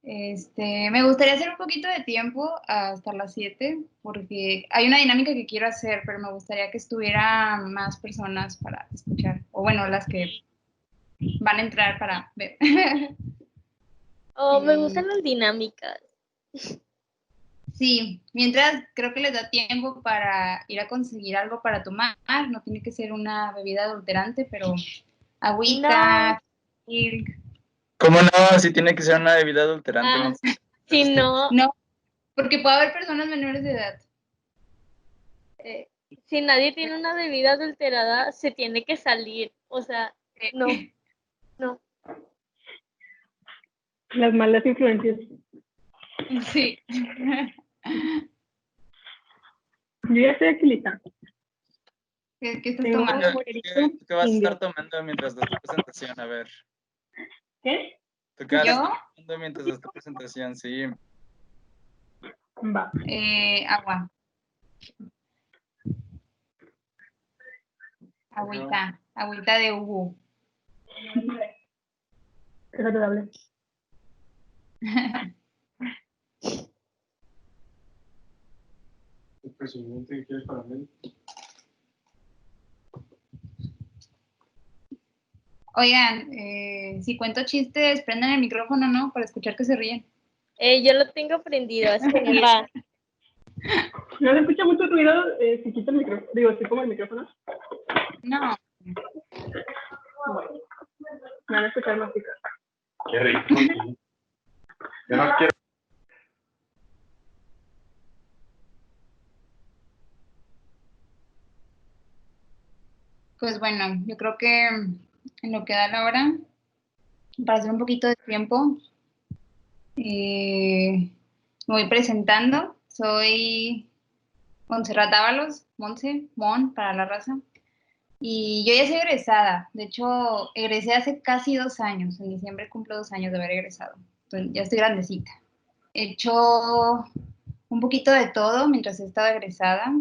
Me gustaría hacer un poquito de tiempo hasta las 7, porque hay una dinámica que quiero hacer, pero me gustaría que estuvieran más personas para escuchar, o bueno, las que van a entrar para ver. Oh, me gustan las dinámicas. Sí, mientras creo que les da tiempo para ir a conseguir algo para tomar, no tiene que ser una bebida adulterante, pero agüita, milk. ¿Cómo no? Si tiene que ser una bebida adulterante. Si no, No, porque puede haber personas menores de edad. Si nadie tiene una bebida adulterada, se tiene que salir. O sea, no. Las malas influencias. Sí. Yo ya estoy aquí lista. ¿Qué estás tomando? ¿Qué vas a estar tomando mientras das tu presentación? A ver. ¿Qué? ¿Tú qué vas a estar tomando mientras das tu presentación? Sí. Va. Agua. Agüita de Ubu. Es agradable. ¿El presidente quiere para mí? Oigan, si cuento chistes, prendan el micrófono, ¿no? Para escuchar que se ríen. Yo lo tengo prendido, así que va. ¿No se escucha mucho ruido si quito el micrófono? Digo, si pongo el micrófono. No. Bueno, me van a escuchar más chicas. Qué rico. Yo no quiero. Pues bueno, yo creo que en lo que da la hora, para hacer un poquito de tiempo, me voy presentando. Soy Montserrat Ábalos, Mon para la raza. Y yo ya soy egresada. De hecho, egresé hace casi 2 años. En diciembre cumplo 2 años de haber egresado. Entonces, ya estoy grandecita. He hecho un poquito de todo mientras he estado egresada.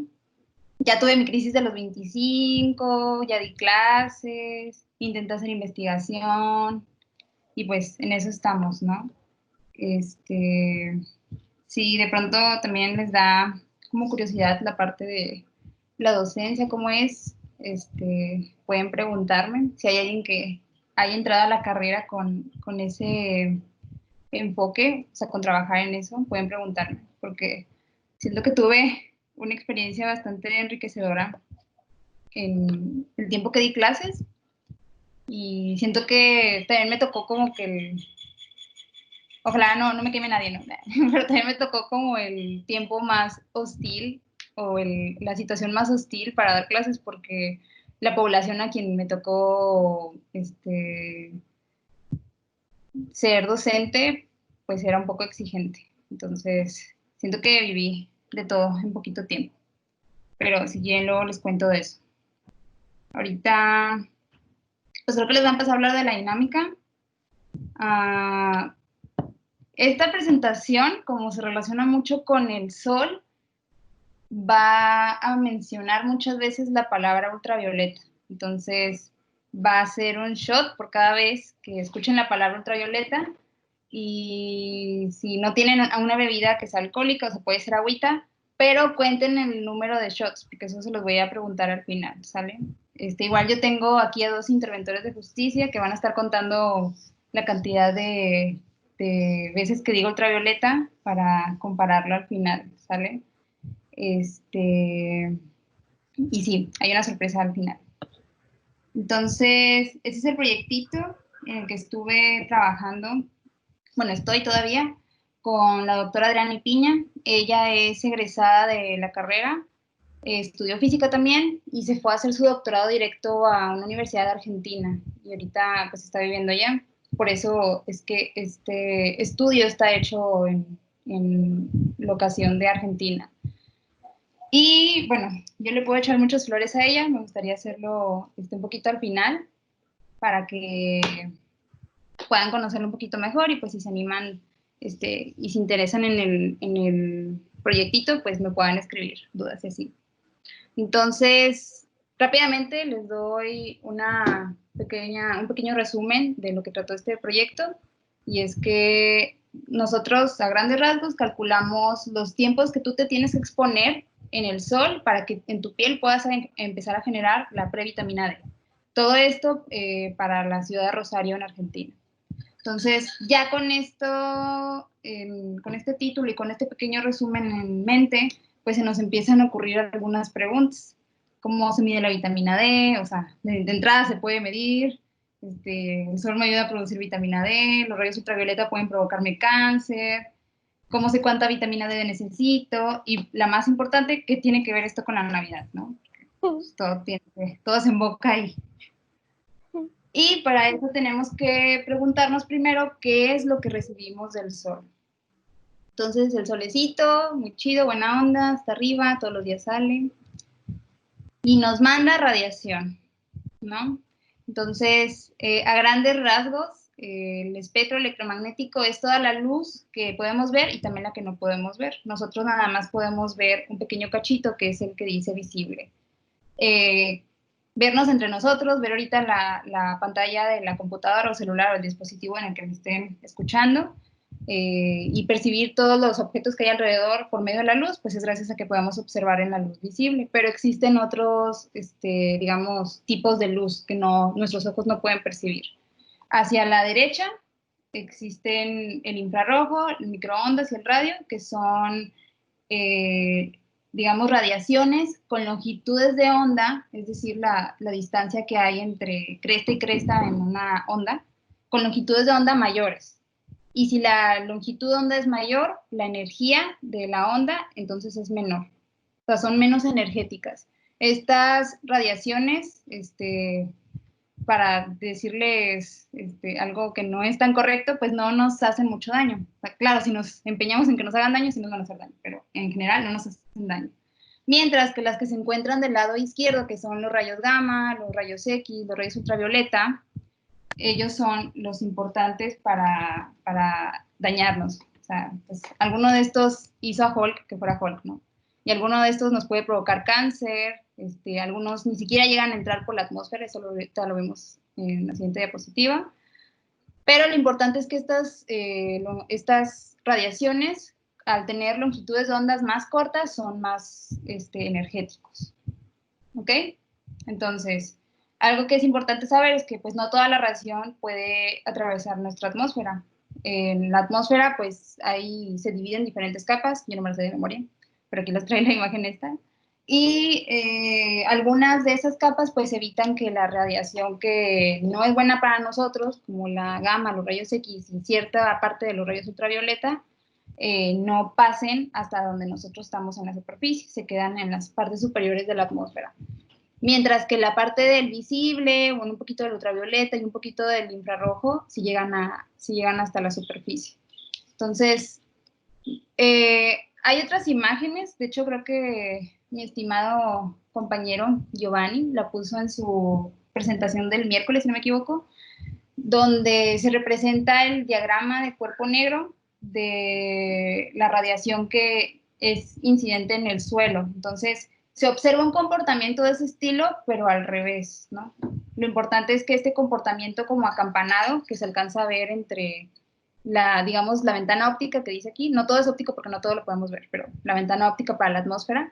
Ya tuve mi crisis de los 25, ya di clases, intenté hacer investigación y pues en eso estamos, ¿no? Sí, de pronto también les da como curiosidad la parte de la docencia, cómo es, pueden preguntarme si hay alguien que haya entrado a la carrera con ese enfoque, o sea, con trabajar en eso, pueden preguntarme, porque siento que tuve una experiencia bastante enriquecedora en el tiempo que di clases y siento que también me tocó como que ojalá no me queme nadie, ¿no? Pero también me tocó como el tiempo más hostil o la situación más hostil para dar clases porque la población a quien me tocó ser docente, pues era un poco exigente. Entonces, siento que viví de todo en poquito tiempo. Pero si quieren, luego les cuento de eso. Ahorita, pues creo que les va a empezar a hablar de la dinámica. Esta presentación, como se relaciona mucho con el sol, va a mencionar muchas veces la palabra ultravioleta. Entonces, va a ser un shot por cada vez que escuchen la palabra ultravioleta. Y si no tienen una bebida que sea alcohólica, o sea, puede ser agüita, pero cuenten el número de shots, porque eso se los voy a preguntar al final, ¿sale? Igual yo tengo aquí a 2 interventores de justicia que van a estar contando la cantidad de veces que digo ultravioleta para compararlo al final, ¿sale? Y sí, hay una sorpresa al final. Entonces, ese es el proyectito en el que estuve trabajando. Bueno, estoy todavía con la doctora Adriana Piña. Ella es egresada de la carrera, estudió física también y se fue a hacer su doctorado directo a una universidad de Argentina y ahorita pues está viviendo allá. Por eso es que este estudio está hecho en locación de Argentina. Y bueno, yo le puedo echar muchas flores a ella, me gustaría hacerlo un poquito al final para que puedan conocerlo un poquito mejor y pues si se animan y se interesan en el proyectito, pues me puedan escribir dudas y así. Entonces, rápidamente les doy un pequeño resumen de lo que trató este proyecto y es que nosotros a grandes rasgos calculamos los tiempos que tú te tienes que exponer en el sol para que en tu piel puedas empezar a generar la previtamina D. Todo esto para la ciudad de Rosario, en Argentina. Entonces, ya con esto, con este título y con este pequeño resumen en mente, pues se nos empiezan a ocurrir algunas preguntas. ¿Cómo se mide la vitamina D? O sea, de entrada se puede medir. El sol me ayuda a producir vitamina D, los rayos ultravioleta pueden provocarme cáncer, cómo sé cuánta vitamina D necesito, y la más importante, ¿qué tiene que ver esto con la Navidad, no? Pues todo se emboca ahí. Y para eso tenemos que preguntarnos primero qué es lo que recibimos del sol. Entonces, el solecito, muy chido, buena onda, hasta arriba, todos los días sale, y nos manda radiación, ¿no? Entonces, a grandes rasgos, el espectro electromagnético es toda la luz que podemos ver y también la que no podemos ver. Nosotros nada más podemos ver un pequeño cachito, que es el que dice visible. Vernos entre nosotros, ver ahorita la pantalla de la computadora o celular o el dispositivo en el que me estén escuchando, y percibir todos los objetos que hay alrededor por medio de la luz, pues es gracias a que podamos observar en la luz visible, pero existen otros, digamos, tipos de luz que nuestros ojos no pueden percibir. Hacia la derecha existen el infrarrojo, el microondas y el radio, que son, digamos, radiaciones con longitudes de onda, es decir, la distancia que hay entre cresta y cresta en una onda, con longitudes de onda mayores. Y si la longitud de onda es mayor, la energía de la onda entonces es menor. O sea, son menos energéticas. Estas radiaciones, para decirles algo que no es tan correcto, pues no nos hacen mucho daño. O sea, claro, si nos empeñamos en que nos hagan daño, sí nos van a hacer daño, pero en general no nos hacen daño. Mientras que las que se encuentran del lado izquierdo, que son los rayos gamma, los rayos X, los rayos ultravioleta, ellos son los importantes para dañarnos. O sea, pues, alguno de estos hizo a Hulk que fuera Hulk, ¿no? Y alguno de estos nos puede provocar cáncer, algunos ni siquiera llegan a entrar por la atmósfera, eso lo vemos en la siguiente diapositiva. Pero lo importante es que estas radiaciones, al tener longitudes de ondas más cortas, son más energéticos. ¿Ok? Entonces, algo que es importante saber es que pues no toda la radiación puede atravesar nuestra atmósfera. En la atmósfera pues ahí se divide en diferentes capas, yo no me las sé de memoria, pero aquí les traigo la imagen esta. Y algunas de esas capas pues evitan que la radiación que no es buena para nosotros, como la gamma, los rayos X y cierta parte de los rayos ultravioleta, no pasen hasta donde nosotros estamos en la superficie, se quedan en las partes superiores de la atmósfera. Mientras que la parte del visible, bueno, un poquito del ultravioleta y un poquito del infrarrojo, sí llegan hasta la superficie. Entonces, hay otras imágenes, de hecho creo que mi estimado compañero Giovanni la puso en su presentación del miércoles, si no me equivoco, donde se representa el diagrama de cuerpo negro de la radiación que es incidente en el suelo. Entonces, se observa un comportamiento de ese estilo, pero al revés, ¿no? Lo importante es que este comportamiento como acampanado, que se alcanza a ver entre digamos, la ventana óptica que dice aquí, no todo es óptico porque no todo lo podemos ver, pero la ventana óptica para la atmósfera,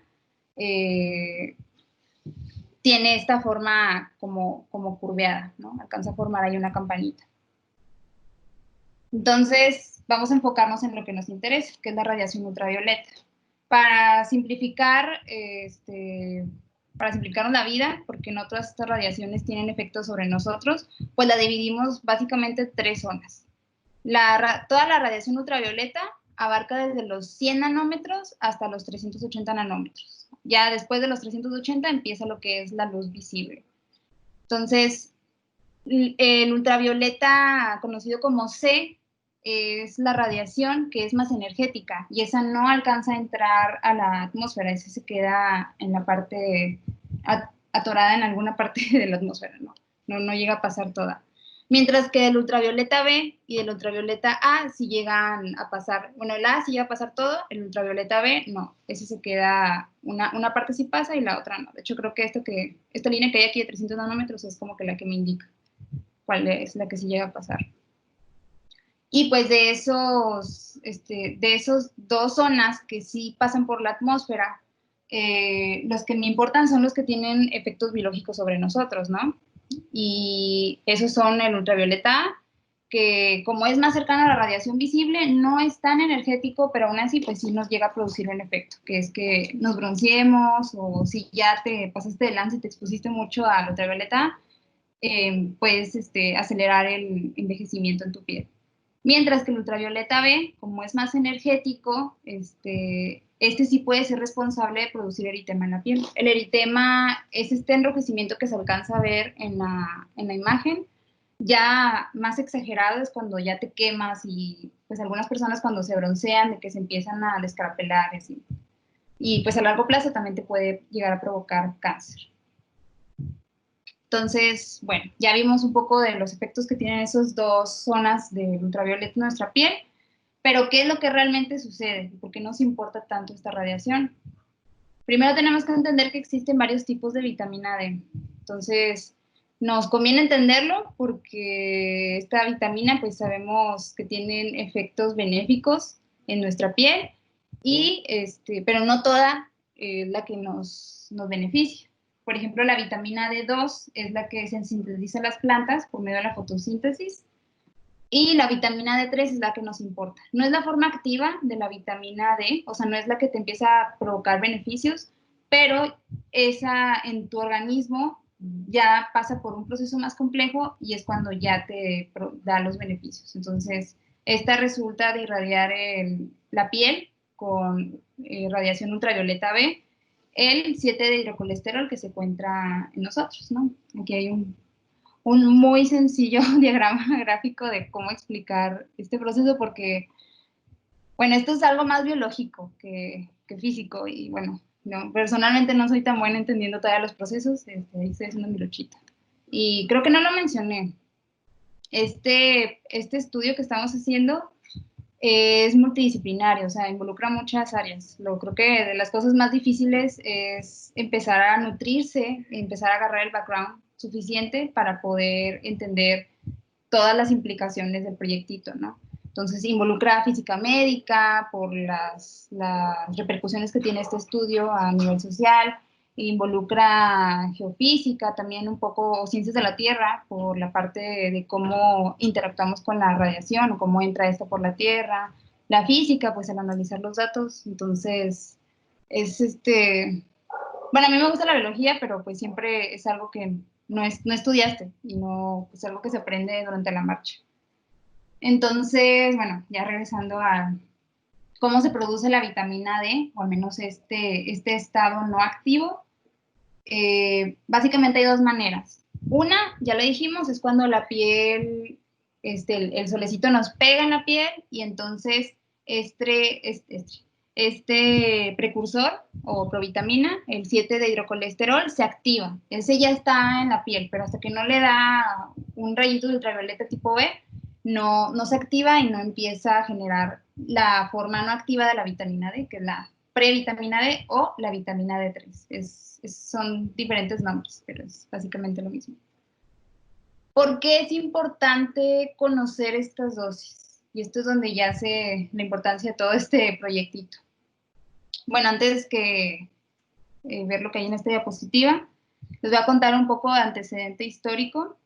tiene esta forma como curveada, ¿no? Alcanza a formar ahí una campanita. Entonces, vamos a enfocarnos en lo que nos interesa, que es la radiación ultravioleta. Para simplificarnos la vida, porque no todas estas radiaciones tienen efectos sobre nosotros, pues la dividimos básicamente en 3 zonas. Toda la radiación ultravioleta abarca desde los 100 nanómetros hasta los 380 nanómetros. Ya después de los 380 empieza lo que es la luz visible. Entonces, el ultravioleta, conocido como C, es la radiación que es más energética y esa no alcanza a entrar a la atmósfera, esa se queda en la parte, atorada en alguna parte de la atmósfera, no llega a pasar toda. Mientras que el ultravioleta B y el ultravioleta A sí llegan a pasar, bueno, el A sí llega a pasar todo, el ultravioleta B no, ese se queda, una parte sí pasa y la otra no. De hecho, creo que esta línea que hay aquí de 300 nanómetros es como que la que me indica cuál es la que sí llega a pasar. Y pues de esos dos zonas que sí pasan por la atmósfera, los que me importan son los que tienen efectos biológicos sobre nosotros, ¿no? Y esos son el ultravioleta A, que como es más cercano a la radiación visible, no es tan energético, pero aún así pues sí nos llega a producir un efecto, que es que nos bronceemos, o si ya te pasaste de lanza y te expusiste mucho al ultravioleta A, puedes acelerar el envejecimiento en tu piel. Mientras que el ultravioleta B, como es más energético, este sí puede ser responsable de producir eritema en la piel. El eritema es este enrojecimiento que se alcanza a ver en la imagen. Ya más exagerado es cuando ya te quemas y pues algunas personas cuando se broncean de que se empiezan a descarapelar y así. Y pues a largo plazo también te puede llegar a provocar cáncer. Entonces, bueno, ya vimos un poco de los efectos que tienen esas dos zonas del ultravioleta en nuestra piel, pero ¿qué es lo que realmente sucede? ¿Por qué nos importa tanto esta radiación? Primero tenemos que entender que existen varios tipos de vitamina D. Entonces, nos conviene entenderlo porque esta vitamina, pues sabemos que tienen efectos benéficos en nuestra piel, pero no toda la que nos beneficia. Por ejemplo, la vitamina D2 es la que se sintetiza en las plantas por medio de la fotosíntesis, y la vitamina D3 es la que nos importa. No es la forma activa de la vitamina D, o sea, no es la que te empieza a provocar beneficios, pero esa en tu organismo ya pasa por un proceso más complejo y es cuando ya te da los beneficios. Entonces, esta resulta de irradiar la piel con radiación ultravioleta B, el 7 de hidrocolesterol que se encuentra en nosotros, ¿no? Aquí hay un muy sencillo diagrama gráfico de cómo explicar este proceso, porque, bueno, esto es algo más biológico que físico, y bueno, no, personalmente no soy tan buena entendiendo todavía los procesos, ahí estoy haciendo mi luchita. Y creo que no lo mencioné. Este estudio que estamos haciendo es multidisciplinario, o sea, involucra muchas áreas. Creo que de las cosas más difíciles es empezar a nutrirse, empezar a agarrar el background suficiente para poder entender todas las implicaciones del proyectito, ¿no? Entonces, involucra física médica por las repercusiones que tiene este estudio a nivel social, involucra geofísica también un poco, o ciencias de la Tierra, por la parte de cómo interactuamos con la radiación o cómo entra esto por la Tierra, la física, pues al analizar los datos. Entonces, es bueno, a mí me gusta la biología, pero pues siempre es algo que no estudiaste y no es algo que se aprende durante la marcha. Entonces, bueno, ya regresando a cómo se produce la vitamina D, o al menos este estado no activo, básicamente hay dos maneras. Una, ya lo dijimos, es cuando la piel, el solecito nos pega en la piel y entonces este precursor o provitamina, el 7 de hidrocolesterol, se activa. Ese ya está en la piel, pero hasta que no le da un rayito de ultravioleta tipo B, no se activa y no empieza a generar la forma no activa de la vitamina D, que es la previtamina D o la vitamina D3. Son diferentes nombres, pero es básicamente lo mismo. ¿Por qué es importante conocer estas dosis? Y esto es donde ya se la importancia de todo este proyectito. Bueno, antes que ver lo que hay en esta diapositiva, les voy a contar un poco de antecedente histórico.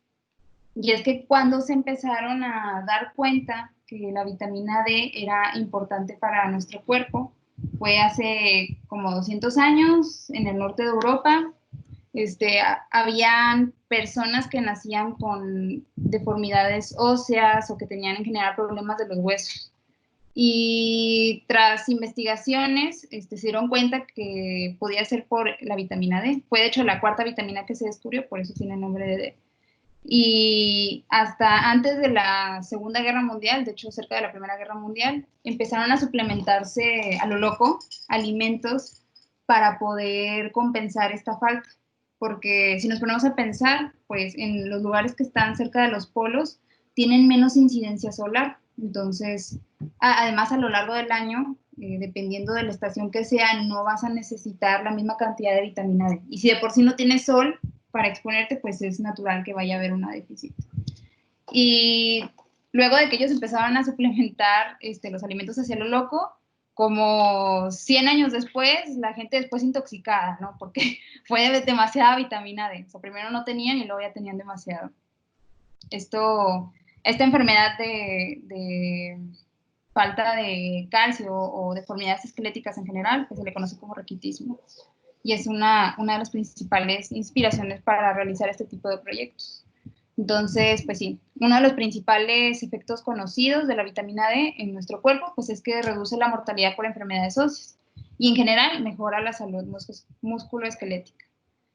Y es que cuando se empezaron a dar cuenta que la vitamina D era importante para nuestro cuerpo, fue hace como 200 años en el norte de Europa. Habían personas que nacían con deformidades óseas o que tenían en general problemas de los huesos. Y tras investigaciones se dieron cuenta que podía ser por la vitamina D. Fue de hecho la cuarta vitamina que se descubrió, por eso tiene el nombre de D. Y hasta antes de la Segunda Guerra Mundial, de hecho cerca de la Primera Guerra Mundial, empezaron a suplementarse a lo loco alimentos para poder compensar esta falta. Porque si nos ponemos a pensar, pues en los lugares que están cerca de los polos tienen menos incidencia solar. Entonces, además a lo largo del año, dependiendo de la estación que sea, no vas a necesitar la misma cantidad de vitamina D. Y si de por sí no tienes sol para exponerte, pues es natural que vaya a haber una déficit. Y luego de que ellos empezaron a suplementar los alimentos hacia lo loco, como 100 años después, la gente después intoxicada, ¿no? Porque fue demasiada vitamina D. O sea, primero no tenían y luego ya tenían demasiado. Esta enfermedad de falta de calcio o deformidades esqueléticas en general, que se le conoce como raquitismo, y es una de las principales inspiraciones para realizar este tipo de proyectos. Entonces, pues sí, uno de los principales efectos conocidos de la vitamina D en nuestro cuerpo, pues es que reduce la mortalidad por enfermedades óseas y en general mejora la salud musculoesquelética.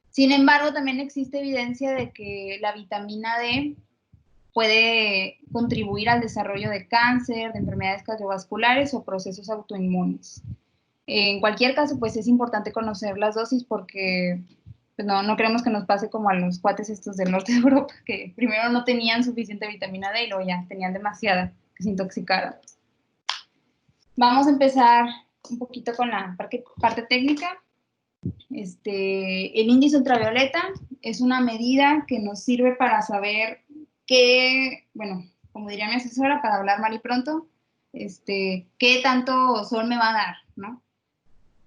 Sin embargo, también existe evidencia de que la vitamina D puede contribuir al desarrollo de cáncer, de enfermedades cardiovasculares o procesos autoinmunes. En cualquier caso, pues es importante conocer las dosis porque pues no queremos que nos pase como a los cuates estos del norte de Europa, que primero no tenían suficiente vitamina D y luego ya tenían demasiada, que se intoxicaron. Vamos a empezar un poquito con la parte técnica. El índice ultravioleta es una medida que nos sirve para saber qué, bueno, como diría mi asesora, para hablar mal y pronto, qué tanto sol me va a dar, ¿no?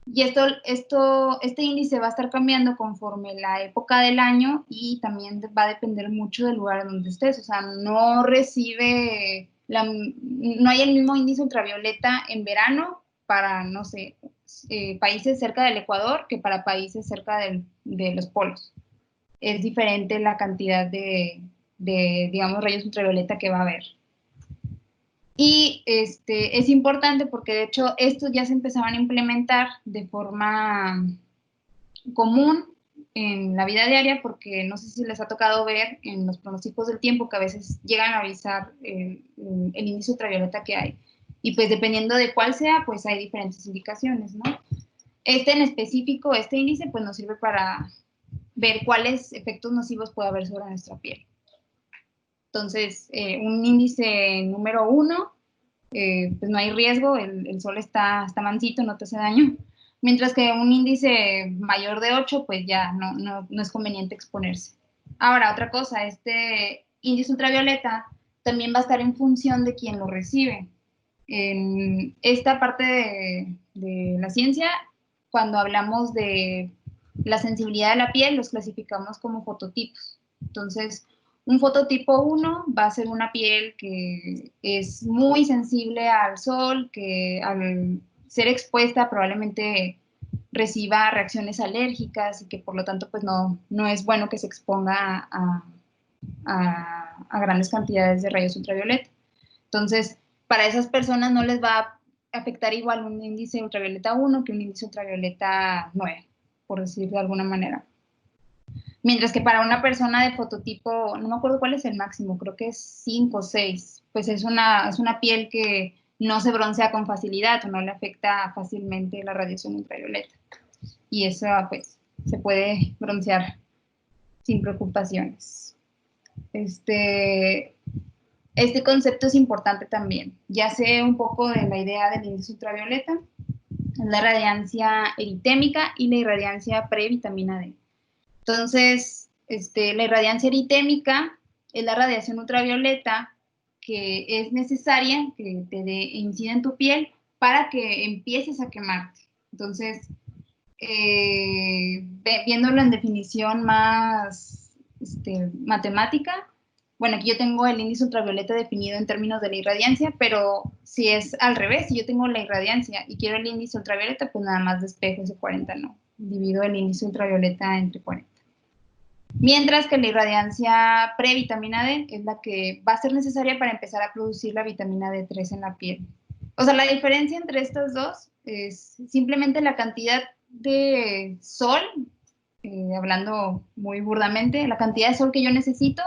Y este índice va a estar cambiando conforme la época del año y también va a depender mucho del lugar donde estés. O sea, no hay el mismo índice ultravioleta en verano para, no sé, países cerca del Ecuador que para países cerca de los polos. Es diferente la cantidad de, digamos, rayos ultravioleta que va a haber. Y es importante porque de hecho estos ya se empezaban a implementar de forma común en la vida diaria porque no sé si les ha tocado ver en los pronósticos del tiempo que a veces llegan a avisar el índice ultravioleta que hay. Y pues dependiendo de cuál sea, pues hay diferentes indicaciones, ¿no? En específico, este índice pues nos sirve para ver cuáles efectos nocivos puede haber sobre nuestra piel. Entonces, un índice número 1, pues no hay riesgo, el sol está mansito, no te hace daño. Mientras que un índice mayor de 8, pues ya no es conveniente exponerse. Ahora, otra cosa, este índice ultravioleta también va a estar en función de quien lo recibe. En esta parte de la ciencia, cuando hablamos de la sensibilidad de la piel, los clasificamos como fototipos. Entonces, un fototipo 1 va a ser una piel que es muy sensible al sol, que al ser expuesta probablemente reciba reacciones alérgicas y que por lo tanto pues no es bueno que se exponga a grandes cantidades de rayos ultravioleta. Entonces, para esas personas no les va a afectar igual un índice ultravioleta 1 que un índice ultravioleta 9, por decir de alguna manera. Mientras que para una persona de fototipo, no me acuerdo cuál es el máximo, creo que es 5 o 6, pues es una piel que no se broncea con facilidad o no le afecta fácilmente la radiación ultravioleta. Y eso pues se puede broncear sin preocupaciones. Este concepto es importante también. Ya sé un poco de la idea del índice ultravioleta, la irradiancia eritémica y la irradiancia previtamina D. Entonces, la irradiancia eritémica es la radiación ultravioleta que es necesaria, que incida en tu piel para que empieces a quemarte. Entonces, viéndolo en definición más matemática, bueno, aquí yo tengo el índice ultravioleta definido en términos de la irradiancia, pero si es al revés, si yo tengo la irradiancia y quiero el índice ultravioleta, pues nada más despejo ese 40, no. Divido el índice ultravioleta entre 40. Mientras que la irradiancia previtamina D es la que va a ser necesaria para empezar a producir la vitamina D3 en la piel. O sea, la diferencia entre estas dos es simplemente la cantidad de sol, hablando muy burdamente, la cantidad de sol que yo necesito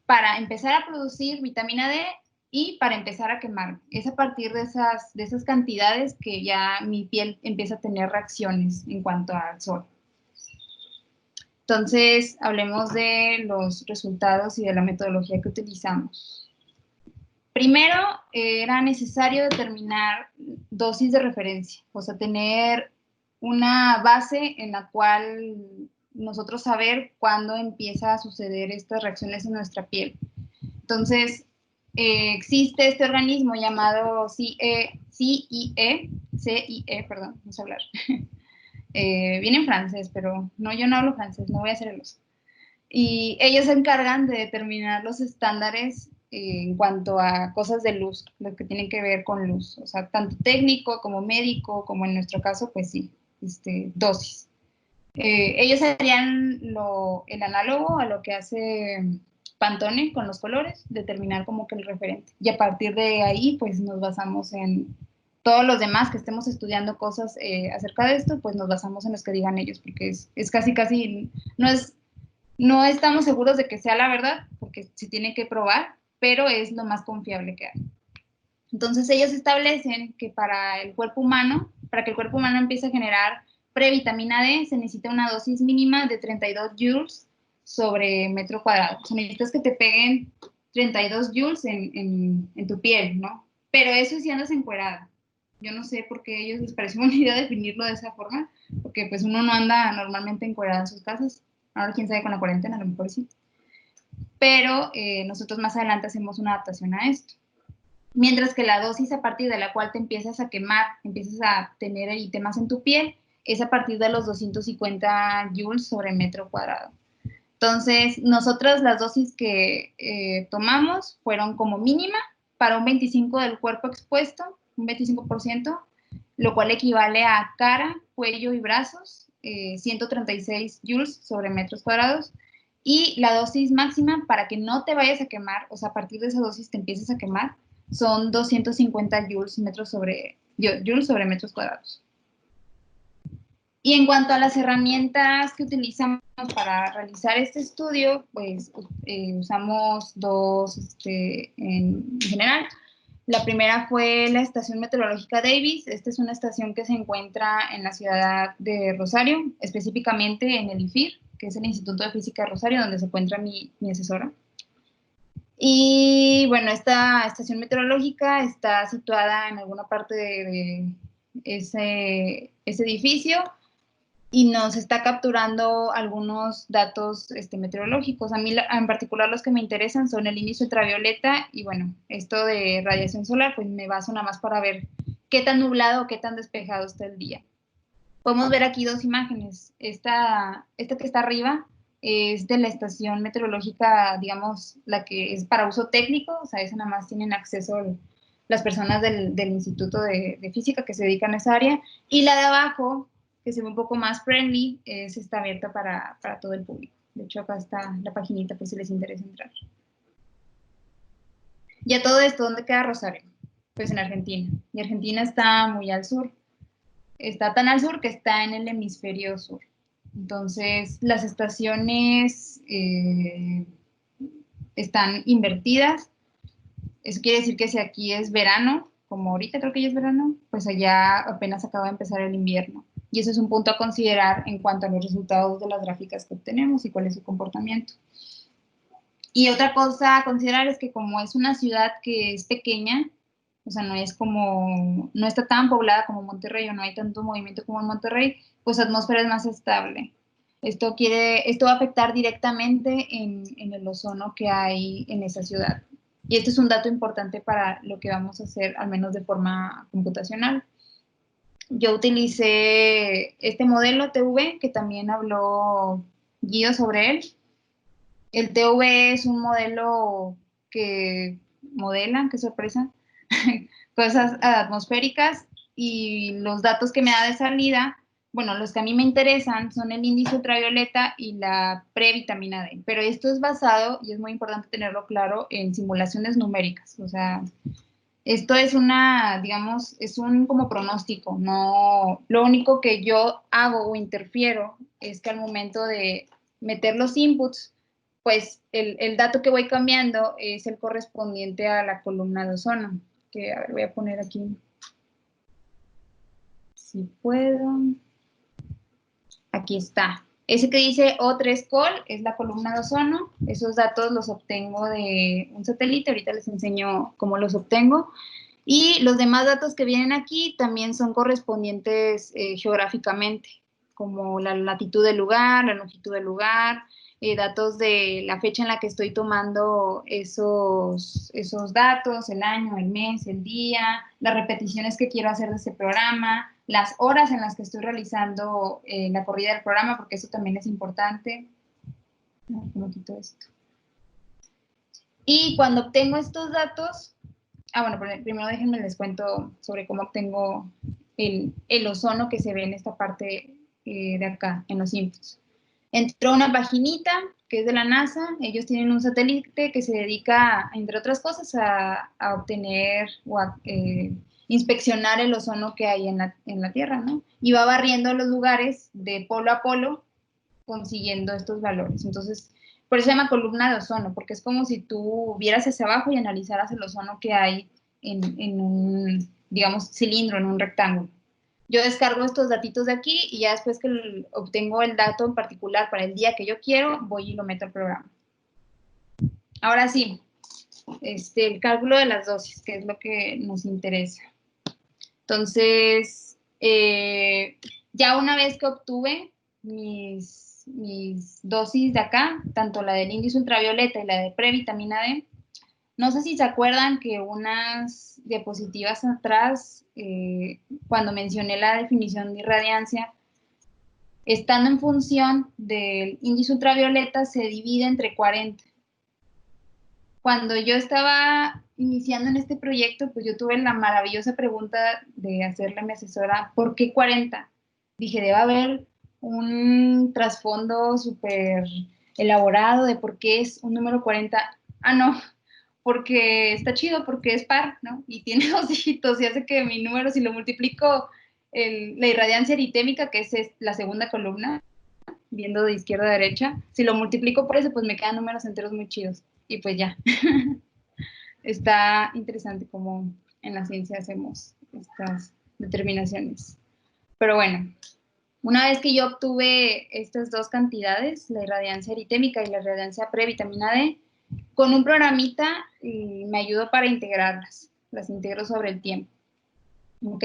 para empezar a producir vitamina D y para empezar a quemar. Es a partir de esas cantidades que ya mi piel empieza a tener reacciones en cuanto al sol. Entonces, hablemos de los resultados y de la metodología que utilizamos. Primero, era necesario determinar dosis de referencia, o sea, tener una base en la cual nosotros saber cuándo empieza a suceder estas reacciones en nuestra piel. Entonces, existe este organismo llamado CIE, perdón, no sé hablar. Viene en francés, pero no, yo no hablo francés, no voy a hacer el oso. Y ellos se encargan de determinar los estándares en cuanto a cosas de luz, lo que tienen que ver con luz, o sea, tanto técnico como médico, como en nuestro caso, pues sí, dosis. Ellos harían el análogo a lo que hace Pantone con los colores, determinar como que el referente. Y a partir de ahí, pues nos basamos en todos los demás que estemos estudiando cosas acerca de esto, pues nos basamos en los que digan ellos, porque es casi, no estamos seguros de que sea la verdad, porque se tiene que probar, pero es lo más confiable que hay. Entonces ellos establecen que para que el cuerpo humano empiece a generar previtamina D, se necesita una dosis mínima de 32 joules sobre metro cuadrado. O sea, necesitas que te peguen 32 joules en tu piel, ¿no? Pero eso es si andas encuerada. Yo no sé por qué a ellos les pareció buena idea definirlo de esa forma, porque pues uno no anda normalmente encuerada en sus casas. Ahora quién sabe con la cuarentena, a lo mejor sí. Pero nosotros más adelante hacemos una adaptación a esto. Mientras que la dosis a partir de la cual te empiezas a quemar, empiezas a tener eritemas en tu piel, es a partir de los 250 joules sobre metro cuadrado. Entonces, nosotros las dosis que tomamos fueron como mínima para un 25% del cuerpo expuesto, un 25%, lo cual equivale a cara, cuello y brazos, 136 joules sobre metros cuadrados. Y la dosis máxima para que no te vayas a quemar, o sea, a partir de esa dosis te empieces a quemar, son 250 joules sobre metros cuadrados. Y en cuanto a las herramientas que utilizamos para realizar este estudio, pues usamos dos en general. La primera fue la Estación Meteorológica Davis. Esta es una estación que se encuentra en la ciudad de Rosario, específicamente en el IFIR, que es el Instituto de Física de Rosario, donde se encuentra mi asesora. Y bueno, esta estación meteorológica está situada en alguna parte de ese edificio y nos está capturando algunos datos meteorológicos. A mí en particular los que me interesan son el índice ultravioleta y bueno, esto de radiación solar, pues me baso nada más para ver qué tan nublado o qué tan despejado está el día. Podemos ver aquí dos imágenes. Esta que está arriba es de la estación meteorológica, digamos, la que es para uso técnico, o sea, esa nada más tienen acceso las personas del Instituto de Física que se dedican a esa área, y la de abajo, que se ve un poco más friendly, está abierta para todo el público. De hecho, acá está la paginita por si les interesa entrar. Y a todo esto, ¿dónde queda Rosario? Pues en Argentina, y Argentina está muy al sur. Está tan al sur que está en el hemisferio sur. Entonces, las estaciones están invertidas. Eso quiere decir que si aquí es verano, como ahorita creo que ya es verano, pues allá apenas acaba de empezar el invierno. Y eso es un punto a considerar en cuanto a los resultados de las gráficas que obtenemos y cuál es su comportamiento. Y otra cosa a considerar es que como es una ciudad que es pequeña, o sea, no está tan poblada como Monterrey o no hay tanto movimiento como en Monterrey, pues la atmósfera es más estable. Esto va a afectar directamente en el ozono que hay en esa ciudad. Y este es un dato importante para lo que vamos a hacer, al menos de forma computacional. Yo utilicé este modelo TV, que también habló Guido sobre él. El TV es un modelo que modelan, qué sorpresa, cosas atmosféricas, y los datos que me da de salida, bueno, los que a mí me interesan son el índice ultravioleta y la previtamina D, pero esto es basado, y es muy importante tenerlo claro, en simulaciones numéricas, o sea, esto es digamos, es un como pronóstico, no, lo único que yo hago o interfiero es que al momento de meter los inputs, pues el dato que voy cambiando es el correspondiente a la columna de ozono, que a ver, voy a poner aquí, si puedo, aquí está. Ese que dice O3Col es la columna de ozono, esos datos los obtengo de un satélite, ahorita les enseño cómo los obtengo, y los demás datos que vienen aquí también son correspondientes geográficamente, como la latitud del lugar, la longitud del lugar, datos de la fecha en la que estoy tomando esos datos, el año, el mes, el día, las repeticiones que quiero hacer de ese programa, las horas en las que estoy realizando la corrida del programa, porque eso también es importante. ¿Cómo quito esto? Y cuando obtengo estos datos, bueno, primero déjenme les cuento sobre cómo obtengo el ozono que se ve en esta parte de acá, en los inputs. Entró a una paginita que es de la NASA, ellos tienen un satélite que se dedica, entre otras cosas, a obtener o a inspeccionar el ozono que hay en la Tierra, ¿no? Y va barriendo los lugares de polo a polo consiguiendo estos valores. Entonces, por eso se llama columna de ozono, porque es como si tú vieras hacia abajo y analizaras el ozono que hay en un, digamos, cilindro, en un rectángulo. Yo descargo estos datitos de aquí y ya después que obtengo el dato en particular para el día que yo quiero, voy y lo meto al programa. Ahora sí, el cálculo de las dosis, que es lo que nos interesa. Entonces, ya una vez que obtuve mis dosis de acá, tanto la del índice ultravioleta y la de previtamina D, no sé si se acuerdan que unas diapositivas atrás, cuando mencioné la definición de irradiancia, estando en función del índice ultravioleta, se divide entre 40. Cuando yo estaba iniciando en este proyecto, pues yo tuve la maravillosa pregunta de hacerle a mi asesora, ¿por qué 40? Dije, debe haber un trasfondo súper elaborado de por qué es un número 40. Ah, no, porque está chido, porque es par, ¿no? Y tiene 2 dígitos y hace que mi número, si lo multiplico, la irradiancia eritémica, que es la segunda columna, viendo de izquierda a derecha, si lo multiplico por eso, pues me quedan números enteros muy chidos. Y pues ya. Está interesante cómo en la ciencia hacemos estas determinaciones. Pero bueno, una vez que yo obtuve estas dos cantidades, la irradiancia eritémica y la irradiancia previtamina D, con un programita me ayudó para integrarlas. Las integro sobre el tiempo. ¿Ok?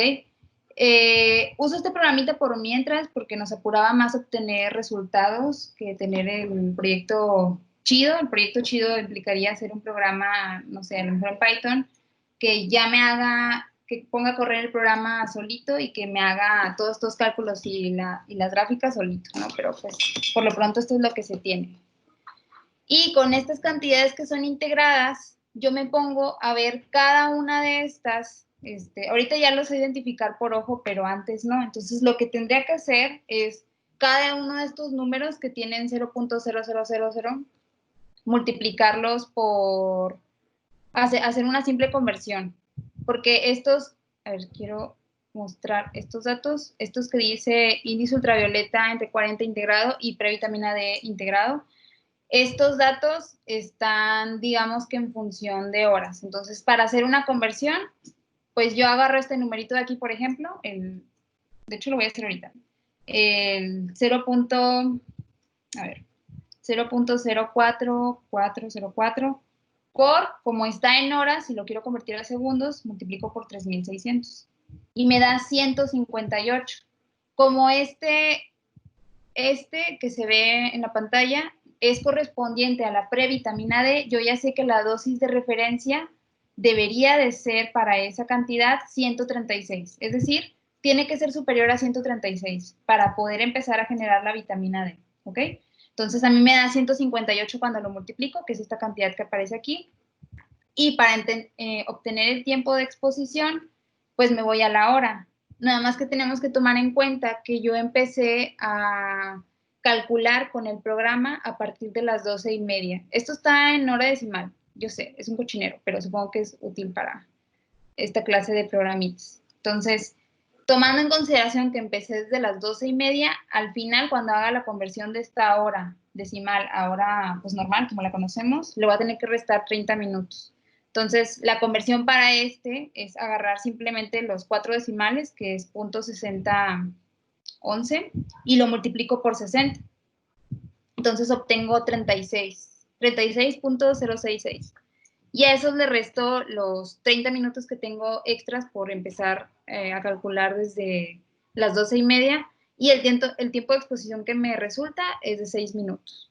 Uso este programita por mientras porque nos apuraba más obtener resultados que tener el proyecto chido. El proyecto chido implicaría hacer un programa, no sé, a lo mejor en Python, que ya me haga, que ponga a correr el programa solito y que me haga todos estos cálculos y las gráficas solito, ¿no? Pero pues por lo pronto esto es lo que se tiene. Y con estas cantidades que son integradas, yo me pongo a ver cada una de estas. Ahorita ya los sé identificar por ojo, pero antes no. Entonces, lo que tendría que hacer es cada uno de estos números que tienen 0.0000, multiplicarlos por, hacer una simple conversión. Porque estos, a ver, quiero mostrar estos datos, estos que dice índice ultravioleta entre 40 integrado y previtamina D integrado. Estos datos están, digamos que en función de horas. Entonces, para hacer una conversión, pues yo agarro este numerito de aquí, por ejemplo, de hecho lo voy a hacer ahorita, el 0.04404 por, como está en horas, si lo quiero convertir a segundos, multiplico por 3600 y me da 158. Como este que se ve en la pantalla es correspondiente a la previtamina D, yo ya sé que la dosis de referencia debería de ser para esa cantidad 136, es decir, tiene que ser superior a 136 para poder empezar a generar la vitamina D, ¿ok? Entonces a mí me da 158 cuando lo multiplico, que es esta cantidad que aparece aquí, y para obtener el tiempo de exposición, pues me voy a la hora. Nada más que tenemos que tomar en cuenta que yo empecé a calcular con el programa a partir de las 12:30. Esto está en hora decimal, yo sé, es un cochinero, pero supongo que es útil para esta clase de programitas. Entonces, tomando en consideración que empecé desde las 12:30, al final, cuando haga la conversión de esta hora decimal a hora pues, normal, como la conocemos, le voy a tener que restar 30 minutos. Entonces, la conversión para es agarrar simplemente los 4 decimales, que es .6011, y lo multiplico por 60. Entonces, obtengo 36.066. Y a esos le resto los 30 minutos que tengo extras por empezar a calcular desde las 12:30. Y el tiempo de exposición que me resulta es de 6 minutos.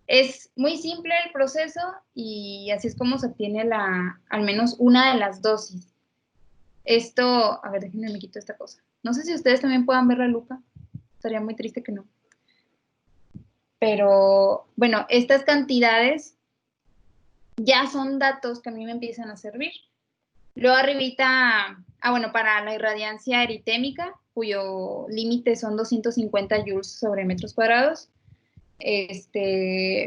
Es muy simple el proceso y así es como se obtiene al menos una de las dosis. Esto, a ver, déjenme me quito esta cosa. No sé si ustedes también puedan ver la lupa. Estaría muy triste que no. Pero, bueno, estas cantidades ya son datos que a mí me empiezan a servir. Luego arribita, bueno, para la irradiancia eritémica, cuyo límite son 250 joules sobre metros cuadrados.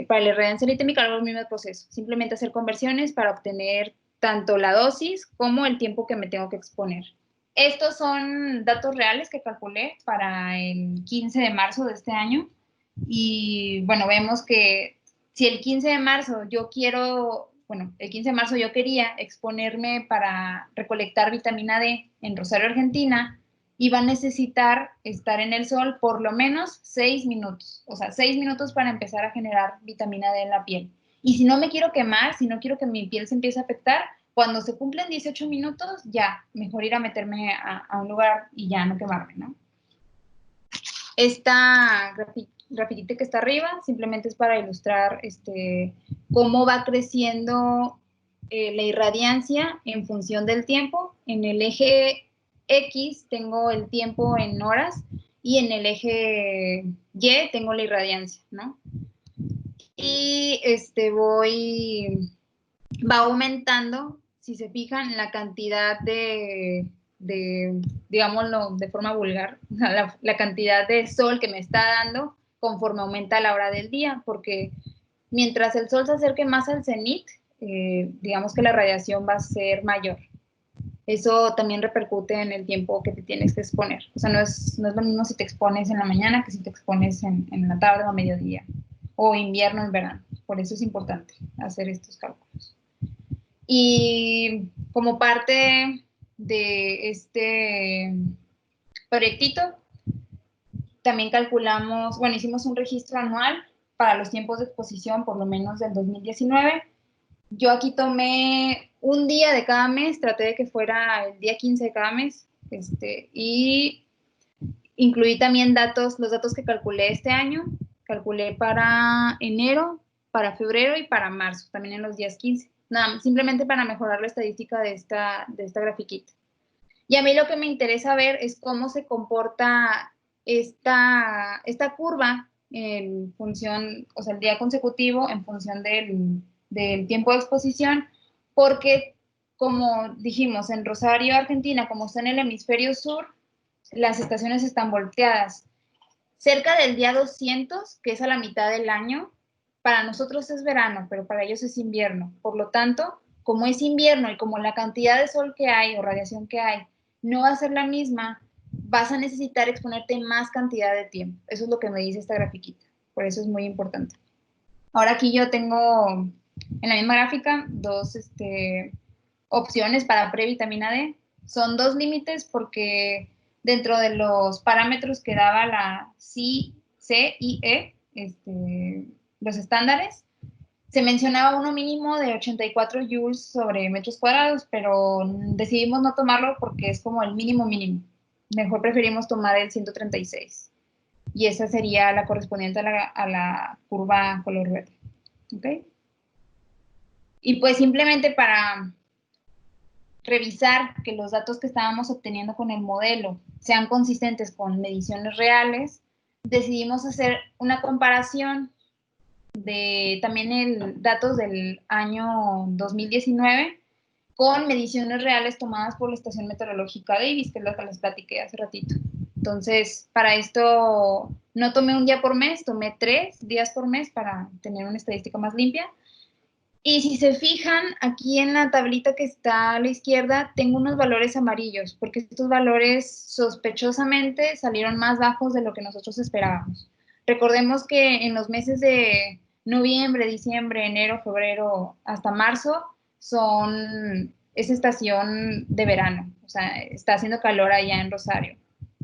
Para la irradiancia eritémica hago el mismo proceso. Simplemente hacer conversiones para obtener tanto la dosis como el tiempo que me tengo que exponer. Estos son datos reales que calculé para el 15 de marzo de este año. Y bueno, vemos que si el 15 de marzo yo quiero, bueno, el 15 de marzo yo quería exponerme para recolectar vitamina D en Rosario, Argentina, iba a necesitar estar en el sol por lo menos 6 minutos, o sea, 6 minutos para empezar a generar vitamina D en la piel. Y si no me quiero quemar, si no quiero que mi piel se empiece a afectar, cuando se cumplen 18 minutos, ya, mejor ir a meterme a un lugar y ya no quemarme, ¿no? Esta grafiquita que está arriba simplemente es para ilustrar cómo va creciendo la irradiancia en función del tiempo. En el eje X tengo el tiempo en horas y en el eje Y tengo la irradiancia, ¿no? Y va aumentando, si se fijan, la cantidad de digámoslo de forma vulgar, la cantidad de sol que me está dando conforme aumenta la hora del día, porque mientras el sol se acerque más al cenit, digamos que la radiación va a ser mayor. Eso también repercute en el tiempo que te tienes que exponer. O sea, no es lo mismo si te expones en la mañana que si te expones en la tarde o a mediodía, o invierno en verano. Por eso es importante hacer estos cálculos. Y como parte de este proyectito, también calculamos, bueno, hicimos un registro anual para los tiempos de exposición, por lo menos del 2019. Yo aquí tomé un día de cada mes, traté de que fuera el día 15 de cada mes, y incluí también los datos que calculé este año. Calculé para enero, para febrero y para marzo, también en los días 15. Nada, simplemente para mejorar la estadística de esta grafiquita. Y a mí lo que me interesa ver es cómo se comporta esta curva en función, o sea, el día consecutivo en función del tiempo de exposición, porque como dijimos, en Rosario, Argentina, como está en el hemisferio sur, las estaciones están volteadas. Cerca del día 200, que es a la mitad del año, para nosotros es verano, pero para ellos es invierno. Por lo tanto, como es invierno y como la cantidad de sol que hay o radiación que hay no va a ser la misma, vas a necesitar exponerte más cantidad de tiempo. Eso es lo que me dice esta grafiquita. Por eso es muy importante. Ahora aquí yo tengo en la misma gráfica dos opciones para previtamina D. Son dos límites porque dentro de los parámetros que daba la C y E, los estándares, se mencionaba uno mínimo de 84 joules sobre metros cuadrados, pero decidimos no tomarlo porque es como el mínimo mínimo. Mejor preferimos tomar el 136. Y esa sería la correspondiente a la curva color verde. ¿Ok? Y pues simplemente para revisar que los datos que estábamos obteniendo con el modelo sean consistentes con mediciones reales, decidimos hacer una comparación de también datos del año 2019 con mediciones reales tomadas por la Estación Meteorológica Davis, que es lo que les platiqué hace ratito. Entonces, para esto no tomé un día por mes, tomé 3 días por mes para tener una estadística más limpia. Y si se fijan, aquí en la tablita que está a la izquierda, tengo unos valores amarillos, porque estos valores sospechosamente salieron más bajos de lo que nosotros esperábamos. Recordemos que en los meses de noviembre, diciembre, enero, febrero, hasta marzo, es estación de verano, o sea, está haciendo calor allá en Rosario.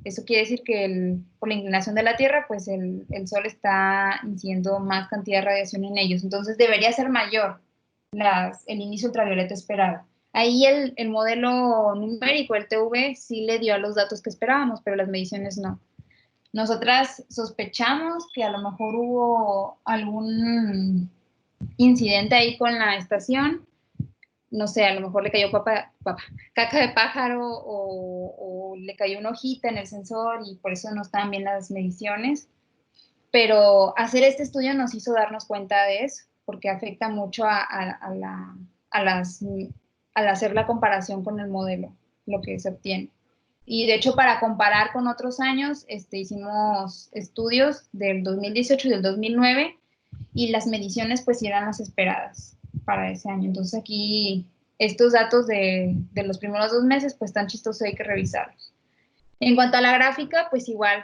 Eso quiere decir que por la inclinación de la Tierra, pues el Sol está incidiendo más cantidad de radiación en ellos, entonces debería ser mayor el inicio ultravioleta esperado. Ahí el modelo numérico, el TV, sí le dio a los datos que esperábamos, pero las mediciones no Nosotras sospechamos que a lo mejor hubo algún incidente ahí con la estación, no sé, a lo mejor le cayó caca de pájaro o le cayó una hojita en el sensor y por eso no estaban bien las mediciones. Pero hacer este estudio nos hizo darnos cuenta de eso, porque afecta mucho al hacer la comparación con el modelo, lo que se obtiene. Y de hecho, para comparar con otros años, hicimos estudios del 2018 y del 2009 y las mediciones pues eran las esperadas para ese año. Entonces aquí estos datos de los primeros 2 meses pues tan chistosos, hay que revisarlos. En cuanto a la gráfica, pues igual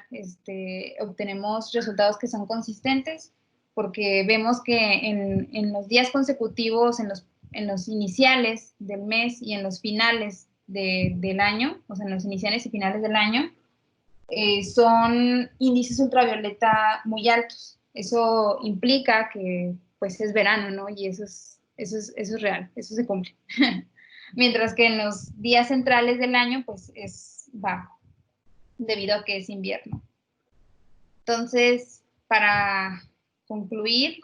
obtenemos resultados que son consistentes porque vemos que en los días consecutivos, en los iniciales del mes y en los finales del año, o sea, en los iniciales y finales del año, son índices ultravioleta muy altos. Eso implica que pues es verano, ¿no? Y eso es real, eso se cumple. Mientras que en los días centrales del año pues es bajo, debido a que es invierno. Entonces, para concluir,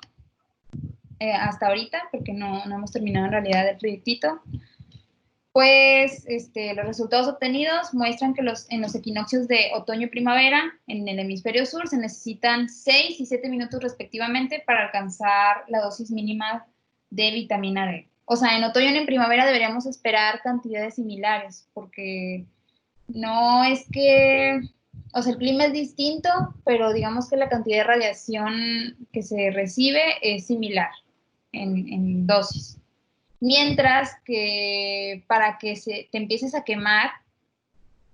hasta ahorita, porque no hemos terminado en realidad el proyectito, pues los resultados obtenidos muestran que en los equinoccios de otoño y primavera en el hemisferio sur se necesitan 6 y 7 minutos respectivamente para alcanzar la dosis mínima de vitamina D. O sea, en otoño y en primavera deberíamos esperar cantidades similares, porque no es que, o sea, el clima es distinto, pero digamos que la cantidad de radiación que se recibe es similar en dosis. Mientras que para que te empieces a quemar,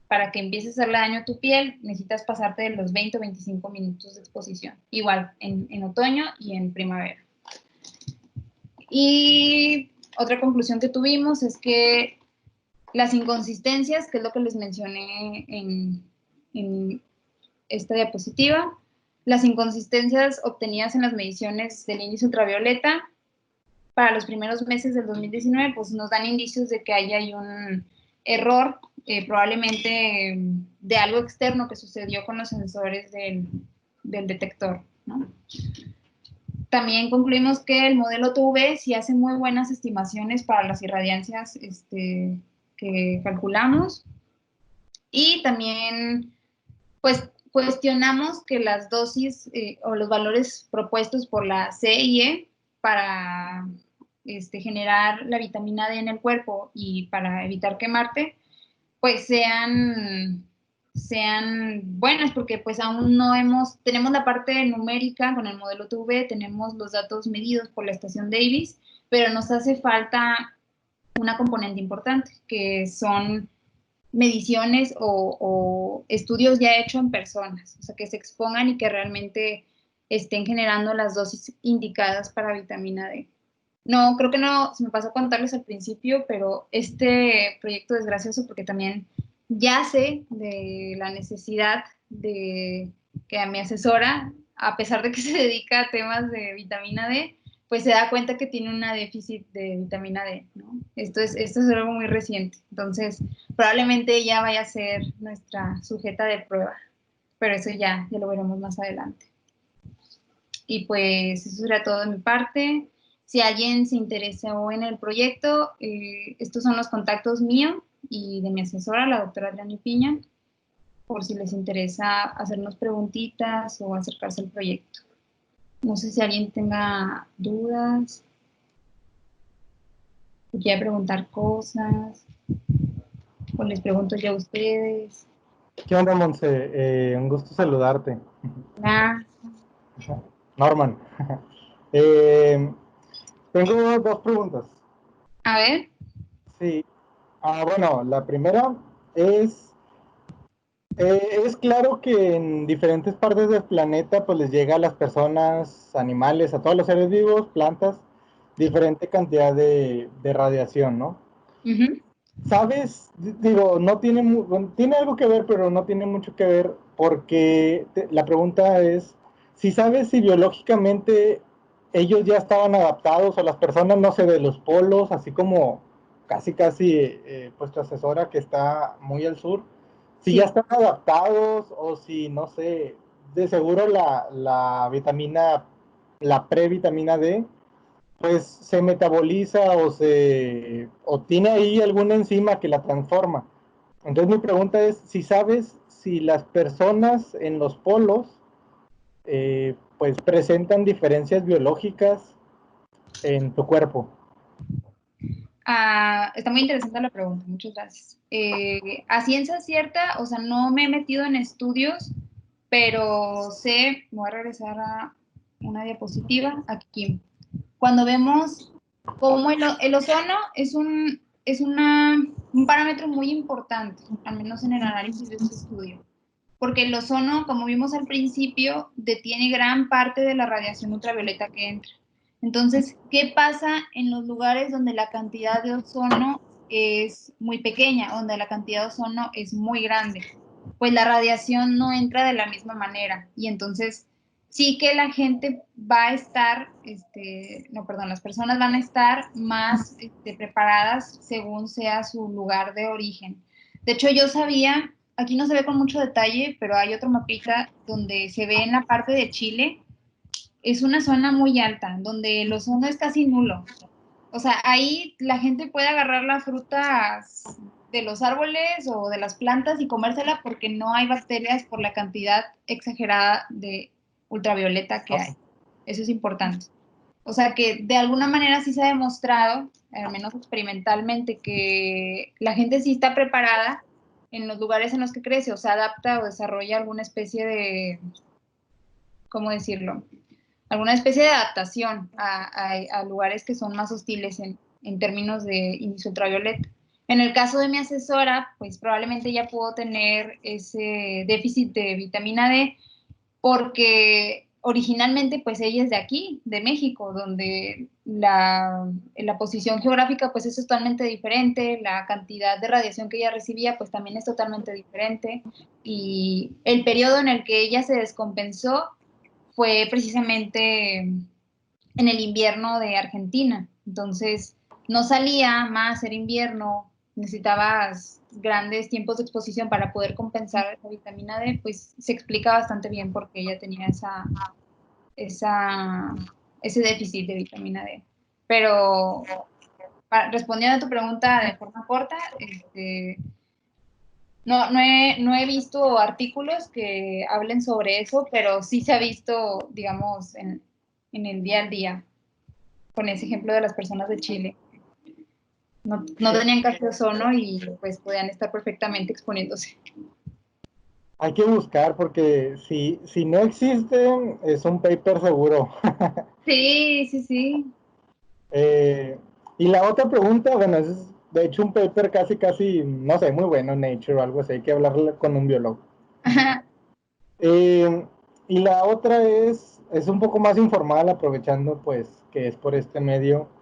para que empieces a hacerle daño a tu piel, necesitas pasarte de los 20 o 25 minutos de exposición. Igual en otoño y en primavera. Y otra conclusión que tuvimos es que las inconsistencias, que es lo que les mencioné en esta diapositiva, las inconsistencias obtenidas en las mediciones del índice ultravioleta para los primeros meses del 2019, pues nos dan indicios de que hay un error, probablemente de algo externo que sucedió con los sensores del detector, ¿no? También concluimos que el modelo TUV sí hace muy buenas estimaciones para las irradiancias que calculamos. Y también, pues, cuestionamos que las dosis o los valores propuestos por la CIE para generar la vitamina D en el cuerpo y para evitar quemarte, pues sean buenas, porque pues aún tenemos la parte numérica con el modelo TUV, tenemos los datos medidos por la estación Davis, pero nos hace falta una componente importante, que son mediciones o estudios ya hechos en personas, o sea, que se expongan y que realmente estén generando las dosis indicadas para vitamina D. No, creo que no, se me pasó a contarles al principio, pero este proyecto es gracioso porque también ya sé de la necesidad de que a mi asesora, a pesar de que se dedica a temas de vitamina D, pues se da cuenta que tiene una déficit de vitamina D, ¿no? Esto es algo muy reciente, entonces probablemente ella vaya a ser nuestra sujeta de prueba, pero eso ya lo veremos más adelante. Y pues eso será todo de mi parte. Si alguien se interesó en el proyecto, estos son los contactos míos y de mi asesora, la doctora Adriana Piña, por si les interesa hacernos preguntitas o acercarse al proyecto. No sé si alguien tenga dudas, o quiera preguntar cosas, o les pregunto yo a ustedes. ¿Qué onda, Monse? Un gusto saludarte. Hola. Norman. Tengo 2 preguntas. A ver. Sí. Bueno, la primera es claro que en diferentes partes del planeta pues les llega a las personas, animales, a todos los seres vivos, plantas, diferente cantidad de radiación, ¿no? Uh-huh. ¿Sabes? Digo, no tiene algo que ver, pero no tiene mucho que ver, porque la pregunta es, si sabes si biológicamente ellos ya estaban adaptados, o las personas, no sé, de los polos, así como casi pues tu asesora que está muy al sur, si Sí. ya están adaptados, o si, no sé, de seguro la vitamina, la previtamina D, pues se metaboliza o tiene ahí alguna enzima que la transforma. Entonces mi pregunta es si sabes si las personas en los polos pues presentan diferencias biológicas en tu cuerpo. Está muy interesante la pregunta, muchas gracias. A ciencia cierta, o sea, no me he metido en estudios, pero voy a regresar a una diapositiva, aquí. Cuando vemos cómo el ozono es un parámetro muy importante, al menos en el análisis de este estudio, porque el ozono, como vimos al principio, detiene gran parte de la radiación ultravioleta que entra. Entonces, ¿qué pasa en los lugares donde la cantidad de ozono es muy pequeña, donde la cantidad de ozono es muy grande? Pues la radiación no entra de la misma manera y entonces sí que la gente va a estar, las personas van a estar más preparadas según sea su lugar de origen. De hecho, yo sabía, aquí no se ve con mucho detalle, pero hay otro mapita donde se ve en la parte de Chile. Es una zona muy alta, donde el ozono es casi nulo. O sea, ahí la gente puede agarrar las frutas de los árboles o de las plantas y comérsela porque no hay bacterias por la cantidad exagerada de ultravioleta que hay. Eso es importante. O sea que de alguna manera sí se ha demostrado, al menos experimentalmente, que la gente sí está preparada en los lugares en los que crece o se adapta o desarrolla alguna especie de, ¿cómo decirlo? Alguna especie de adaptación a lugares que son más hostiles en términos de índice ultravioleta. En el caso de mi asesora, pues probablemente ya puedo tener ese déficit de vitamina D porque originalmente pues ella es de aquí, de México, donde la posición geográfica pues es totalmente diferente, la cantidad de radiación que ella recibía pues también es totalmente diferente y el periodo en el que ella se descompensó fue precisamente en el invierno de Argentina. Entonces, no salía más, era invierno, necesitabas grandes tiempos de exposición para poder compensar esa vitamina D, pues se explica bastante bien por qué ella tenía ese déficit de vitamina D. Pero respondiendo a tu pregunta de forma corta, no he visto artículos que hablen sobre eso, pero sí se ha visto, digamos, en el día al día, con ese ejemplo de las personas de Chile. No tenían casi ozono y pues podían estar perfectamente exponiéndose. Hay que buscar porque si no existe, es un paper seguro. Sí, sí, sí. Y la otra pregunta, bueno, es de hecho un paper casi, no sé, muy bueno en Nature o algo así, hay que hablar con un biólogo. Y la otra es un poco más informal, aprovechando pues que es por este medio.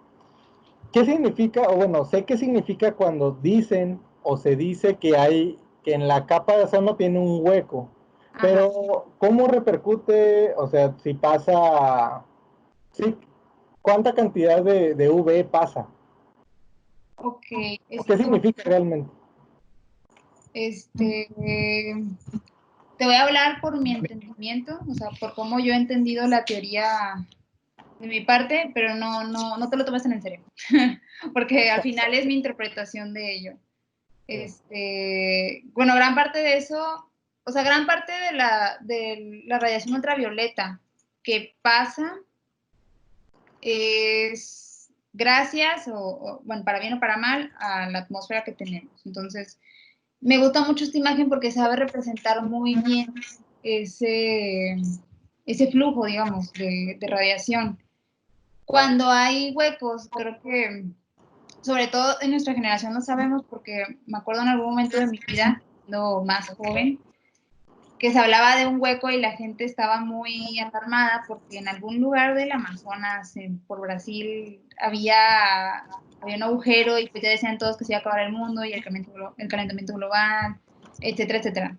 ¿Qué significa, o bueno, sé qué significa cuando dicen o se dice que en la capa de ozono tiene un hueco? Pero, ¿cómo repercute? O sea, si pasa, sí, ¿cuánta cantidad de UV pasa? Ok. ¿Qué significa realmente? Te voy a hablar por mi entendimiento, o sea, por cómo yo he entendido la teoría de mi parte, pero no te lo tomes en el serio, porque al final es mi interpretación de ello. Bueno, gran parte de eso, o sea, gran parte de la radiación ultravioleta que pasa es gracias, bueno, para bien o para mal, a la atmósfera que tenemos. Entonces, me gusta mucho esta imagen porque sabe representar muy bien ese flujo, digamos, de radiación. Cuando hay huecos, creo que sobre todo en nuestra generación lo sabemos porque me acuerdo en algún momento de mi vida, siendo más joven, que se hablaba de un hueco y la gente estaba muy alarmada porque en algún lugar del Amazonas, por Brasil, había un agujero y pues ya decían todos que se iba a acabar el mundo y el calentamiento global, etcétera, etcétera.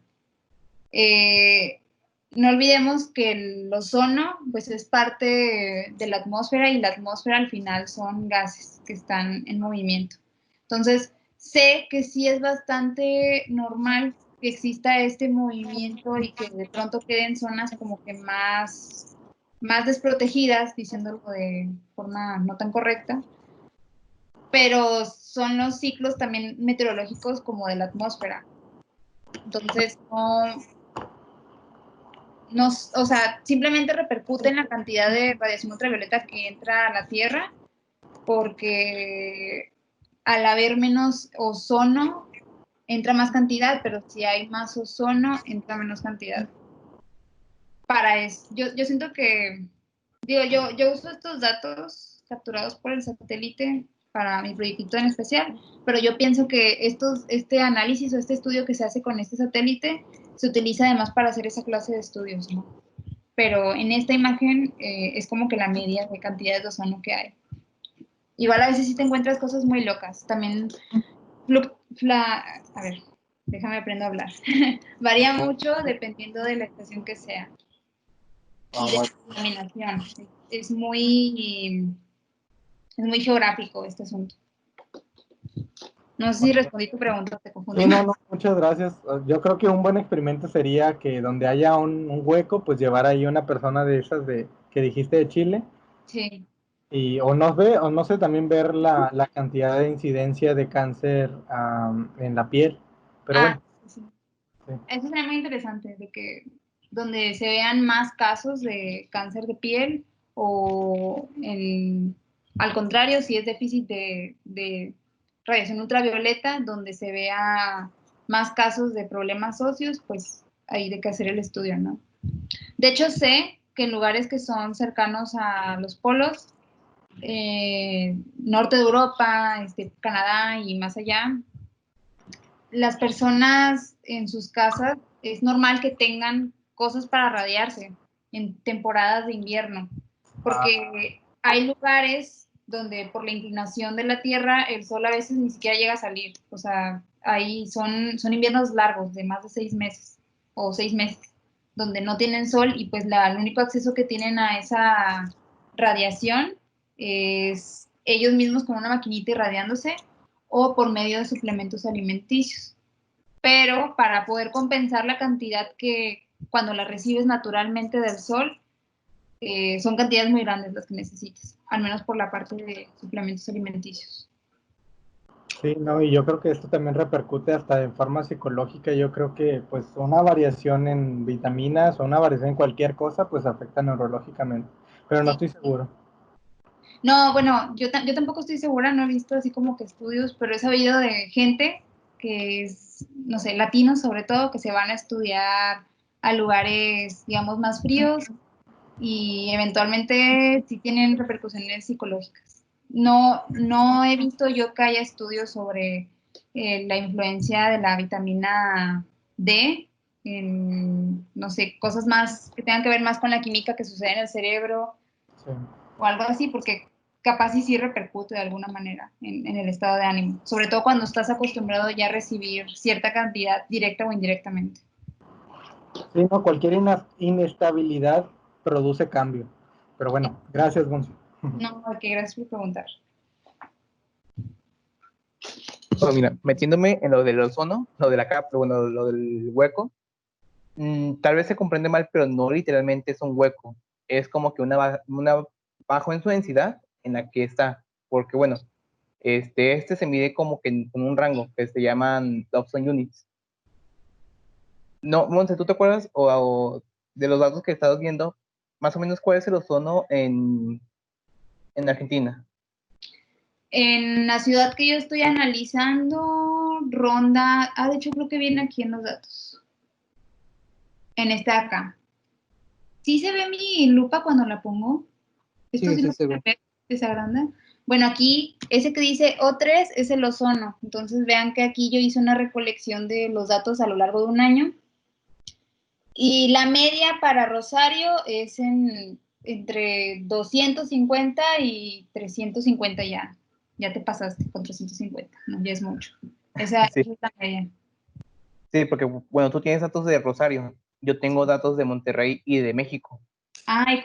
No olvidemos que el ozono pues es parte de la atmósfera y la atmósfera al final son gases que están en movimiento. Entonces, sé que sí es bastante normal que exista este movimiento y que de pronto queden zonas como que más desprotegidas, diciéndolo de forma no tan correcta, pero son los ciclos también meteorológicos como de la atmósfera. Entonces, o sea, simplemente repercute en la cantidad de radiación ultravioleta que entra a la Tierra, porque al haber menos ozono, entra más cantidad, pero si hay más ozono, entra menos cantidad. Para eso, yo siento que, digo, yo uso estos datos capturados por el satélite para mi proyectito en especial, pero yo pienso que este análisis o este estudio que se hace con este satélite se utiliza además para hacer esa clase de estudios, ¿no? Pero en esta imagen es como que la media de cantidades de ozono que hay. Igual a veces sí te encuentras cosas muy locas. También, a ver, déjame aprender a hablar. Varía mucho dependiendo de la estación que sea. Y de la contaminación. Es muy geográfico este asunto. No sé si respondí tu pregunta, te confundí. Sí, no, muchas gracias. Yo creo que un buen experimento sería que donde haya un hueco, pues llevar ahí una persona de esas que dijiste de Chile. Sí. Y o no sé, también ver la cantidad de incidencia de cáncer en la piel. Pero bueno. Sí. Sí. Eso sería muy interesante, de que donde se vean más casos de cáncer de piel o al contrario, si es déficit de radiación ultravioleta, donde se vea más casos de problemas óseos, pues ahí de que hacer el estudio, ¿no? De hecho, sé que en lugares que son cercanos a los polos, norte de Europa, Canadá y más allá, las personas en sus casas es normal que tengan cosas para radiarse en temporadas de invierno, porque hay lugares donde por la inclinación de la Tierra el sol a veces ni siquiera llega a salir, o sea, ahí son inviernos largos de más de 6 meses o 6 meses, donde no tienen sol y pues el único acceso que tienen a esa radiación es ellos mismos con una maquinita irradiándose o por medio de suplementos alimenticios. Pero para poder compensar la cantidad que cuando la recibes naturalmente del sol, son cantidades muy grandes las que necesitas, al menos por la parte de suplementos alimenticios. Sí, no, y yo creo que esto también repercute hasta en forma psicológica. Yo creo que pues una variación en vitaminas o una variación en cualquier cosa pues afecta neurológicamente, pero no estoy seguro. No, bueno, yo tampoco estoy segura, no he visto así como que estudios, pero he sabido de gente que es, no sé, latinos sobre todo, que se van a estudiar a lugares, digamos, más fríos y eventualmente sí tienen repercusiones psicológicas. No he visto yo que haya estudios sobre la influencia de la vitamina D en, no sé, cosas más que tengan que ver más con la química que sucede en el cerebro. Sí. O algo así, porque capaz sí repercute de alguna manera en el estado de ánimo, sobre todo cuando estás acostumbrado ya a recibir cierta cantidad directa o indirectamente. Sí, no, cualquier inestabilidad produce cambio. Pero bueno, gracias, Gonzo. No, ok, gracias por preguntar. Bueno, mira, metiéndome en lo del ozono, lo de la capa, bueno, lo del hueco, tal vez se comprende mal, pero no literalmente es un hueco. Es como que una bajo en su densidad en la que está. Porque, bueno, este se mide como que con un rango que se llaman Dobson Units. No, Monse, ¿tú te acuerdas o de los datos que estás viendo, más o menos cuál es el ozono en Argentina? En la ciudad que yo estoy analizando, ronda, de hecho creo que viene aquí en los datos. En este acá. ¿Sí se ve mi lupa cuando la pongo? ¿Esto sí se ve? ¿Se agranda? Bueno, aquí ese que dice O3 es el ozono. Entonces vean que aquí yo hice una recolección de los datos a lo largo de un año. Y la media para Rosario es entre 250 y 350 ya. Ya te pasaste con 350, no, ya es mucho. Esa es la media. Sí, porque, bueno, tú tienes datos de Rosario, yo tengo datos de Monterrey y de México. ¿Y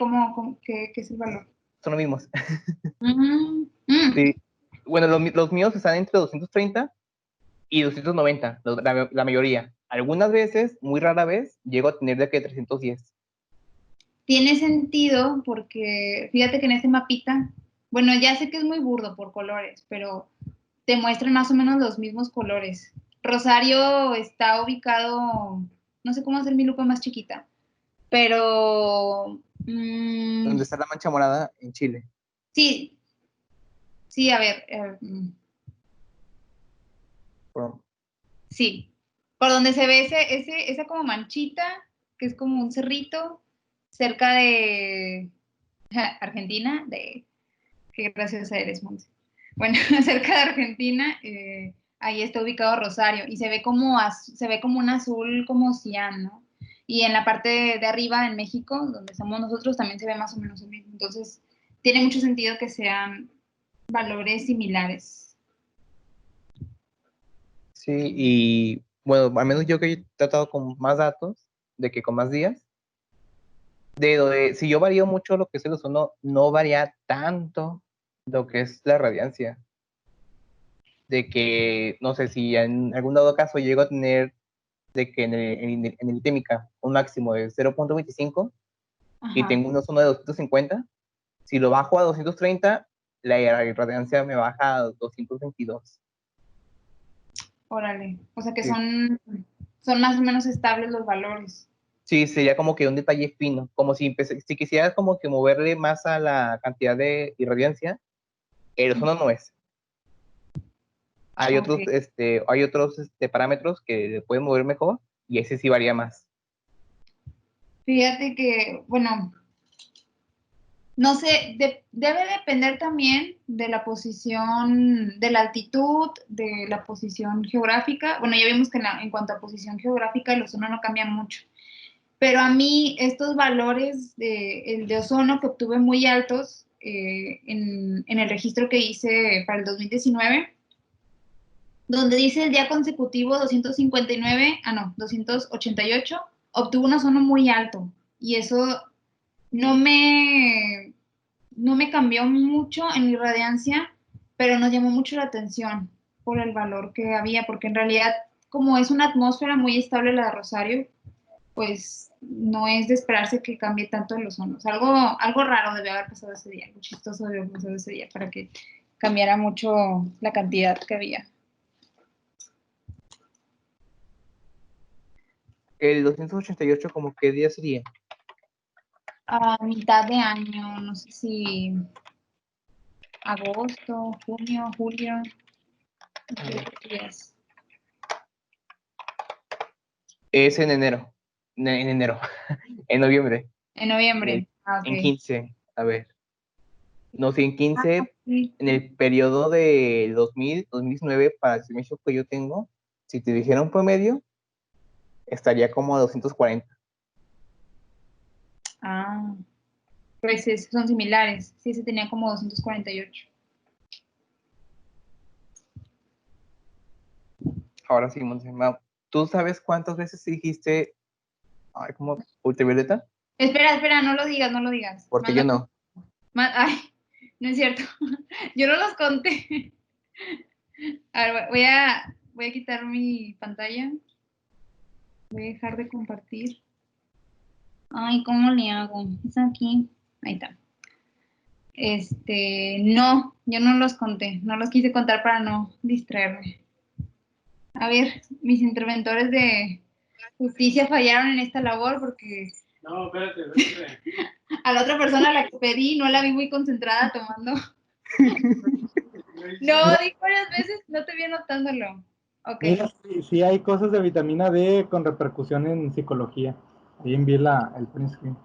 qué es el valor? Son los mismos. Sí. Bueno, los míos están entre 230 y 290, la mayoría. Algunas veces, muy rara vez, llego a tener de que 310. Tiene sentido porque fíjate que en ese mapita, bueno, ya sé que es muy burdo por colores, pero te muestran más o menos los mismos colores. Rosario está ubicado, no sé cómo hacer mi lupa más chiquita, pero Donde está la mancha morada en Chile. sí, sí, a ver, Por- sí, por donde se ve esa como manchita, que es como un cerrito, cerca de Argentina, de qué graciosa eres, Monse. Bueno, cerca de Argentina, ahí está ubicado Rosario y se ve como, se ve como un azul como cian, ¿no? Y en la parte de arriba, en México, donde estamos nosotros, también se ve más o menos el mismo. Entonces, tiene mucho sentido que sean valores similares. Sí, y bueno, al menos yo que he tratado con más datos, de que con más días, si yo varío mucho lo que es el ozono, no varía tanto lo que es la radiancia. De que, no sé, si en algún dado caso llego a tener de que en el ITEMICA un máximo de 0.25 y Ajá, tengo un ozono de 250, si lo bajo a 230, la radiancia me baja a 222. órale. O sea que Sí. son más o menos estables los valores. Sí, sería como que un detalle fino, como si quisieras como que moverle más a la cantidad de irradiancia, el ozono no es. Ok. Hay otros parámetros que le pueden mover mejor y ese sí varía más. Fíjate que, bueno, no sé, debe depender también de la posición, de la altitud, de la posición geográfica. Bueno, ya vimos que en cuanto a posición geográfica el ozono no cambia mucho. Pero a mí estos valores el de ozono que obtuve muy altos en el registro que hice para el 2019, donde dice el día consecutivo 259, no, 288, obtuvo un ozono muy alto. Y eso no no me cambió mucho en mi radiancia, pero nos llamó mucho la atención por el valor que había, porque en realidad, como es una atmósfera muy estable la de Rosario, pues no es de esperarse que cambie tanto el ozono. O sea, algo raro debe haber pasado ese día, algo chistoso debe haber pasado ese día para que cambiara mucho la cantidad que había. El 288, ¿como qué día sería? A mitad de año, no sé si agosto, junio, julio, ¿qué días? Es en enero. En enero. En noviembre. En noviembre. Ah, En ok. 15. A ver. No sé, en Ah, 15, sí. en el periodo de 2019, para el semestre que yo tengo, si te dijera un promedio, estaría como a 240. Ah, pues son similares. Sí, se tenía como 248. Ahora sí, Monsemao, ¿tú sabes cuántas veces dijiste, ay, como ultravioleta? Espera, espera, no lo digas, no lo digas. Porque yo no. Ay, no es cierto. Yo no los conté. A ver, voy a quitar mi pantalla. Voy a dejar de compartir. Ay, ¿cómo le hago? Es aquí. Ahí está. No, yo no los conté. No los quise contar para no distraerme. A ver, mis interventores de justicia fallaron en esta labor porque No, espérate. a la otra persona a la que pedí no la vi muy concentrada tomando. No, di varias veces, no te vi anotándolo. Ok. Mira, sí hay cosas de vitamina D con repercusión en psicología. Ahí envié el print screen.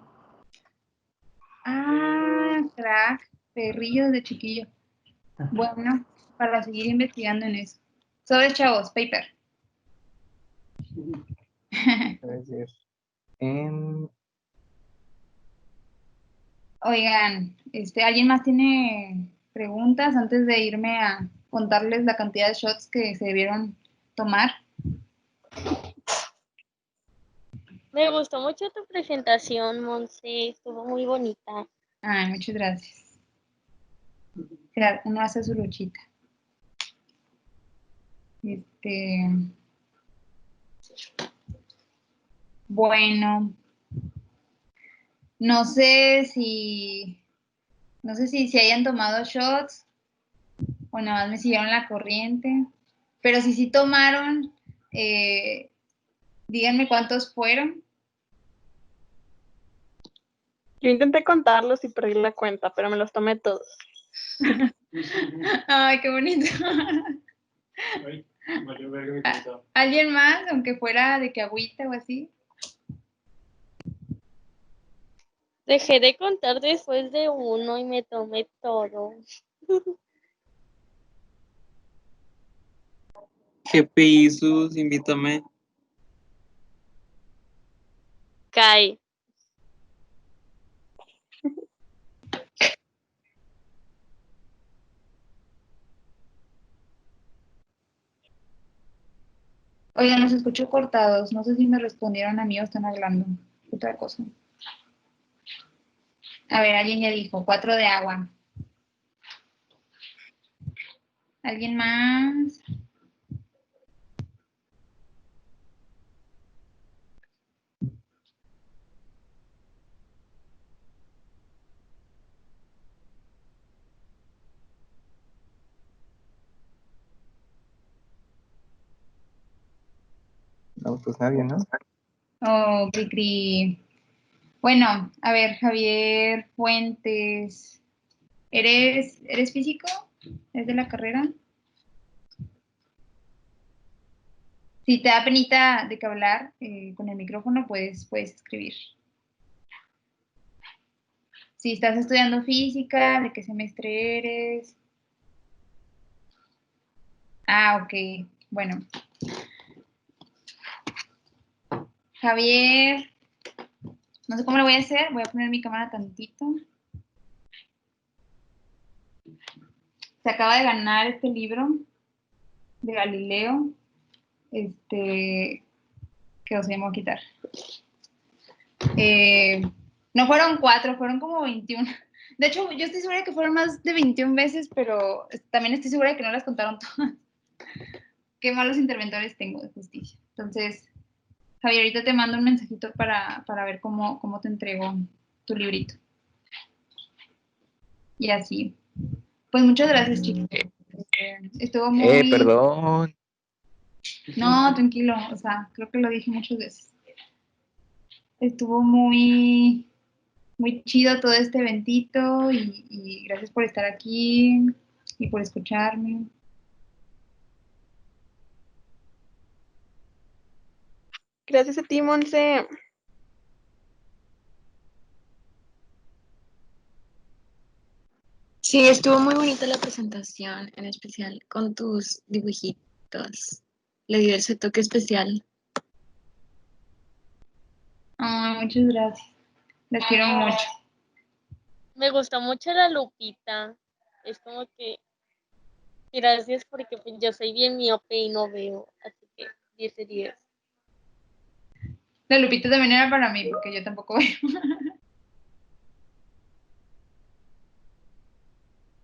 Ah, crack, perrillos de chiquillo. Bueno, para seguir investigando en eso. Sobre chavos, paper. Es decir, em, Oigan, ¿alguien más tiene preguntas antes de irme a contarles la cantidad de shots que se debieron tomar? Me gustó mucho tu presentación, Monse, estuvo muy bonita. Ay, muchas gracias. Claro, uno hace su luchita. Bueno, no sé si si hayan tomado shots o nada más me siguieron la corriente, pero si sí tomaron, díganme cuántos fueron. Yo intenté contarlos y perdí la cuenta, pero me los tomé todos. Ay, qué bonito. ¿Alguien más, aunque fuera de que agüita o así? Dejé de contar después de uno y me tomé todo. GPI Sus, invítame. Cae. Oigan, los escucho cortados. No sé si me respondieron a mí o están hablando. Otra cosa. A ver, alguien ya dijo, 4 de agua. ¿Alguien más? No, pues nadie, ¿no? Oh, cri. Bueno, a ver, Javier Fuentes. ¿Eres físico? ¿Es de la carrera? Si te da penita de que hablar con el micrófono, puedes escribir. Si estás estudiando física, ¿de qué semestre eres? Ah, ok. Bueno. Javier, no sé cómo lo voy a hacer. Voy a poner mi cámara tantito. Se acaba de ganar este libro de Galileo. Que os voy a quitar. No fueron 4, fueron como 21. De hecho, yo estoy segura que fueron más de 21 veces, pero también estoy segura de que no las contaron todas. Qué malos interventores tengo de justicia. Entonces, Javier, ahorita te mando un mensajito para ver cómo te entrego tu librito. Y así. Pues muchas gracias, chicos. Estuvo muy... Perdón. No, tranquilo. O sea, creo que lo dije muchas veces. Estuvo muy chido todo este eventito y gracias por estar aquí y por escucharme. Gracias a ti, Monse. Sí, estuvo muy bonita la presentación, en especial con tus dibujitos. Le dio ese toque especial. Ay, muchas gracias. Les quiero mucho. Me gustó mucho la Lupita. Es como que gracias porque pues, yo soy bien miope y no veo. Así que 10 de 10. La Lupita también era para mí, porque yo tampoco veo.